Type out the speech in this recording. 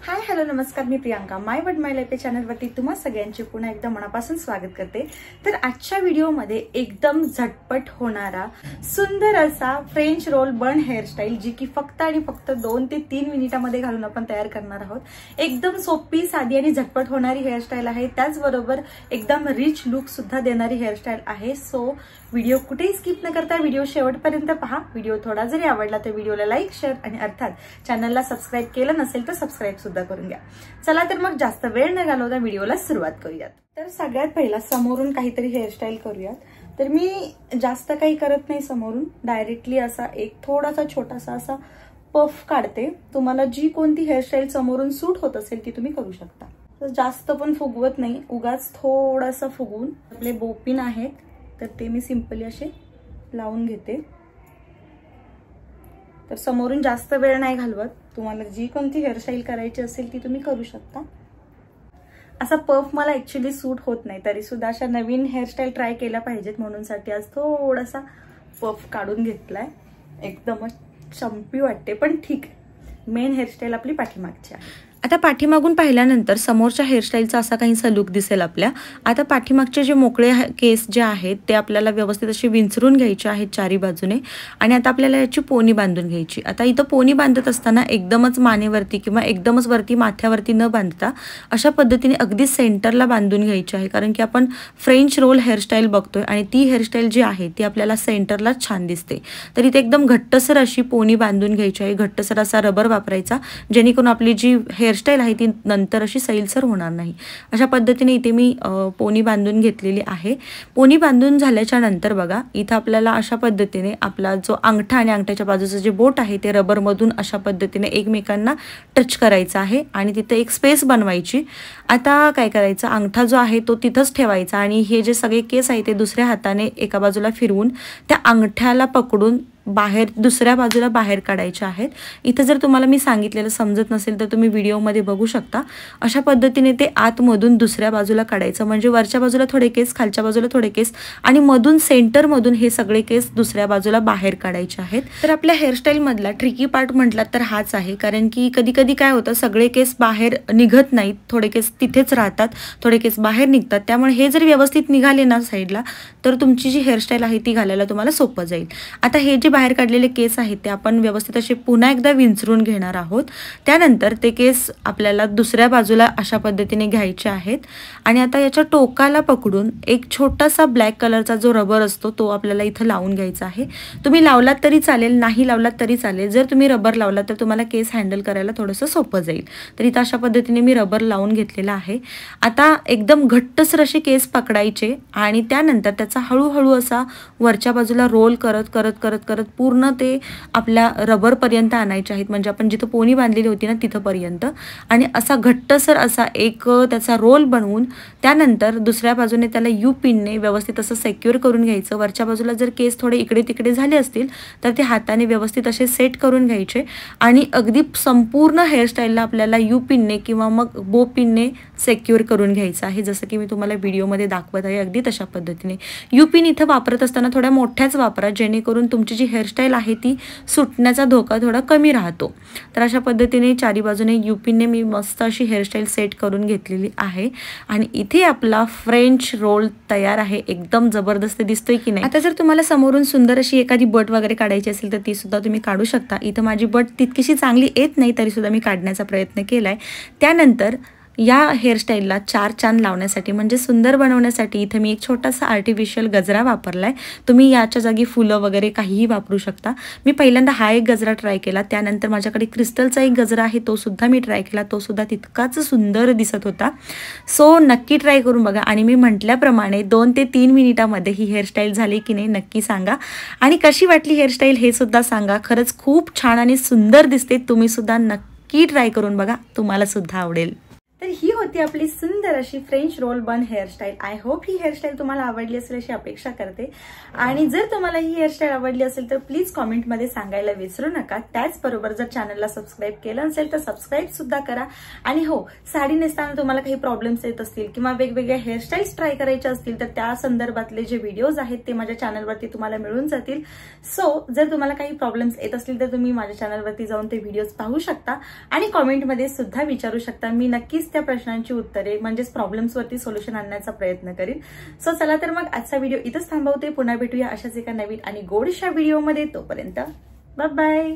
Hi hello नमस्कार, मी प्रियांका माय word माय life या चॅनलवरती तुम्हा सगळ्यांचे पुन्हा एकदा मनापासून स्वागत करते। तर आजच्या व्हिडिओमध्ये एकदम झटपट होणारा सुंदर असा फ्रेंच रोल बन हेअरस्टाईल जी की फक्त आणि फक्त 2 ते 3 मिनिटांमध्ये घालून आपण तयार करणार आहोत। एकदम सोपी साधी आणि झटपट होणारी हेअरस्टाईल आहे, त्याचबरोबर एकदम रिच लुक सुद्धा देणारी हेअरस्टाईल आहे। सो व्हिडिओ कुठेही स्किप न करता व्हिडिओ शेवटपर्यंत पहा। व्हिडिओ थोडा जरी आवडला तर व्हिडिओला लाईक शेअर आणि अर्थात चॅनलला सबस्क्राइब केलं नसेल तर सबस्क्राइब सुद्धा करून घ्या। चला तर मग जास्त वेळ न घालवता व्हिडिओला सुरुवात करूयात। तर सगळ्यात पहिला समोरून काहीतरी हेअरस्टाईल करूयात। तर मी जास्त काही करत नाही, समोरून डायरेक्टली असा एक थोडासा छोटासा असा पफ काढते। तुम्हाला जी कोणती हेअरस्टाईल समोरून सूट होत असेल ती तुम्ही करू शकता। तर जास्त पण फुगवत नाही, उगाच थोडासा फुगवून आपले बोपिन आहेत तर ते मी सिंपली असे लावून घेते। तर समोरून जास्त वेळ नाही घालवत, तुम्हाला जी कोणती हेअरस्टाईल करायची असेल ती तुम्ही करू शकता। असा पफ मला ऍक्च्युअली सूट होत नाही, तरी सुद्धा अशा नवीन हेअरस्टाईल ट्राय केल्या पाहिजेत म्हणून साठी आज थोडासा पफ काढून घेतलाय। एकदमच चंपी वाटते पण ठीक आहे, मेन हेअरस्टाईल आपली पाठीमागची आहे। आता पाठीमागून पाहिल्यानंतर समोरच्या हेअरस्टाईलचा असा काहीसा लुक दिसेल आपल्या। आता पाठीमागचे जे मोकळे केस जे आहेत ते आपल्याला व्यवस्थित असे विंचरून घ्यायचे आहेत चारी बाजूने आणि आता आपल्याला याची पोनी बांधून घ्यायची। आता इथं पोनी बांधत असताना एकदमच मानेवरती किंवा एकदमच वरती माथ्यावरती न बांधता अशा पद्धतीने अगदी सेंटरला बांधून घ्यायची आहे, कारण की आपण फ्रेंच रोल हेअरस्टाईल बघतोय आणि ती हेअरस्टाईल जी आहे ती आपल्याला सेंटरला छान दिसते। तर इथे एकदम घट्टसर अशी पोनी बांधून घ्यायची आहे, घट्टसर असा रबर वापरायचा जेणेकरून आपली जी हेअरस्टाईल आहे ती नंतर अशी सैलसर होणार नाही। अशा पद्धतीने इथे मी पोनी बांधून घेतलेली आहे। पोनी बांधून झाल्याच्या नंतर बघा इथं आपल्याला अशा पद्धतीने आपला जो अंगठा आणि अंगठ्याच्या बाजूचं जे बोट आहे ते रबरमधून अशा पद्धतीने एकमेकांना टच करायचं आहे आणि तिथे एक स्पेस बनवायची। आता काय करायचं, अंगठा जो आहे तो तिथंच ठेवायचा आणि हे जे सगळे केस आहे ते दुसऱ्या हाताने एका बाजूला फिरवून त्या अंगठ्याला पकडून बाहेर दुसऱ्या बाजूला बाहेर काढायचे आहेत। इथं जर तुम्हाला मी सांगितलेलं समजत नसेल तर तुम्ही व्हिडिओमध्ये बघू शकता। अशा पद्धतीने ते आतमधून दुसऱ्या बाजूला काढायचं, म्हणजे वरच्या बाजूला थोडे केस, खालच्या बाजूला थोडे केस आणि मधून सेंटरमधून हे सगळे केस दुसऱ्या बाजूला बाहेर काढायचे आहेत। तर आपल्या हेअरस्टाईल मधला ट्रिकी पार्ट म्हटला तर हाच आहे, कारण की कधी कधी काय होतं सगळे केस बाहेर निघत नाहीत, थोडे केस तिथेच राहतात, थोडे केस बाहेर निघतात। त्यामुळे हे जर व्यवस्थित निघाले ना साईडला तर तुमची जी हेअरस्टाईल आहे ती घालायला तुम्हाला सोपं जाईल। आता हे जे बाहेर काढलेले केस आहेत ते आपण व्यवस्थित असे पुन्हा एकदा विंचरून घेणार आहोत। त्यानंतर ते केस आपल्याला दुसऱ्या बाजूला अशा पद्धतीने घ्यायचे आहेत आणि आता याच्या टोकाला पकडून एक छोटासा ब्लॅक कलरचा जो रबर असतो तो आपल्याला इथं लावून घ्यायचा आहे। तुम्ही लावलात तरी चालेल, नाही लावलात तरी चालेल। जर तुम्ही रबर लावला तर तुम्हाला केस हँडल करायला थोडंसं सोपं जाईल। तर इथं अशा पद्धतीने मी रबर लावून घेतलेला आहे। आता एकदम घट्टसर असे केस पकडायचे आणि त्यानंतर त्याचा हळूहळू असा वरच्या बाजूला रोल करत करत करत करत पूर्ण ते आपल्या रबर पर्यंत आणायचे आहेत, म्हणजे आपण जिथं पोनी बांधलेली होती ना तिथं पर्यंत। आणि असा घट्टसर असा एक त्याचा रोल बनवून त्यानंतर दुसऱ्या बाजूने त्याला यू पिनने व्यवस्थित असं सेक्युअर करून घ्यायचं। वरच्या बाजूला जर केस थोडे इकडे तिकडे झाले असतील तर ते हाताने व्यवस्थित असे सेट करून घ्यायचे आणि अगदी संपूर्ण हेअरस्टाईलला आपल्याला यू पिनने किंवा मग बो पिनने सेक्युअर करून घ्यायचं आहे, जसं की मी तुम्हाला व्हिडिओमध्ये दाखवत आहे अगदी तशा पद्धतीने। यू पिन इथं वापरत असताना थोड्या मोठ्याच वापरा, जेणेकरून तुमची जी हेअरस्टाईल आहे ती सुटण्याचा धोका थोडा कमी राहतो। तर अशा पद्धतीने चारी बाजूने यू पिनने मी मस्त अशी हेअरस्टाईल सेट करून घेतलेली आहे आणि इथे आपला फ्रेंच रोल तयार आहे। एकदम जबरदस्त दिसतोय की नाही। आता जर तुम्हाला समोरून सुंदर अशी एखादी बट वगैरे काढायची असेल तर ती सुद्धा तुम्ही काढू शकता। इथं माझी बट तितकीशी चांगली येत नाही तरी सुद्धा मी काढण्याचा प्रयत्न केलाय। त्यानंतर या हेअरस्टाईलला 4 चांद लावण्यासाठी म्हणजे सुंदर बनवण्यासाठी इथे मी एक छोटासा आर्टिफिशियल गजरा वापरलाय। तुम्ही याच्या जागी फुलं वगैरे काहीही वापरू शकता। मी पहिल्यांदा हा एक गजरा ट्राय केला, त्यानंतर माझ्याकडे क्रिस्टलचा एक गजरा आहे तो सुद्धा मी ट्राय केला, तो सुद्धा तितकाच सुंदर दिसत होता। सो नक्की ट्राय करून बघा आणि मी म्हटल्याप्रमाणे 2 ते 3 मिनिटांमध्ये ही हेअरस्टाईल झाली की नाही नक्की सांगा आणि कशी वाटली हेअरस्टाईल हे सुद्धा सांगा। खरंच खूप छान आणि सुंदर दिसते, तुम्ही सुद्धा नक्की ट्राय करून बघा, तुम्हाला सुद्धा आवडेल। तर ही होती होती आपली सुंदर अशी French roll bun hairstyle. I hope ही हेअरस्टाईल तुम्हाला आवडली असेल अशी अपेक्षा करते. आणि जर तुम्हाला ही हेअरस्टाईल आवडली असेल तर प्लीज कॉमेंटमध्ये सांगायला विसरू नका. त्याचबरोबर जर चॅनलला सबस्क्राईब केलं असेल तर सबस्क्राईब सुद्धा करा. आणि हो, साडी नेसताना तुम्हाला काही प्रॉब्लेम्स येत असतील किंवा वेगवेगळ्या हेअरस्टाईल्स ट्राय करायच्या असतील तर त्या संदर्भातले जे व्हिडिओज आहेत ते माझ्या चॅनलवरती तुम्हाला मिळून जातील. सो जर तुम्हाला काही प्रॉब्लेम्स येत असतील तर तुम्ही माझ्या चॅनलवरती जाऊन ते व्हिडिओज पाहू शकता आणि कॉमेंटमध्ये सुद्धा विचारू शकता. मी नक्कीच त्या प्रश्नांची उत्तरे म्हणजेच प्रॉब्लेम्सवरती सोल्युशन आणण्याचा प्रयत्न करीन. सो चला तर मग आजचा व्हिडिओ इथंच थांबवते. पुन्हा भेटूया अशाच एका नवीन आणि गोडशा व्हिडिओमध्ये. तोपर्यंत बाय बाय.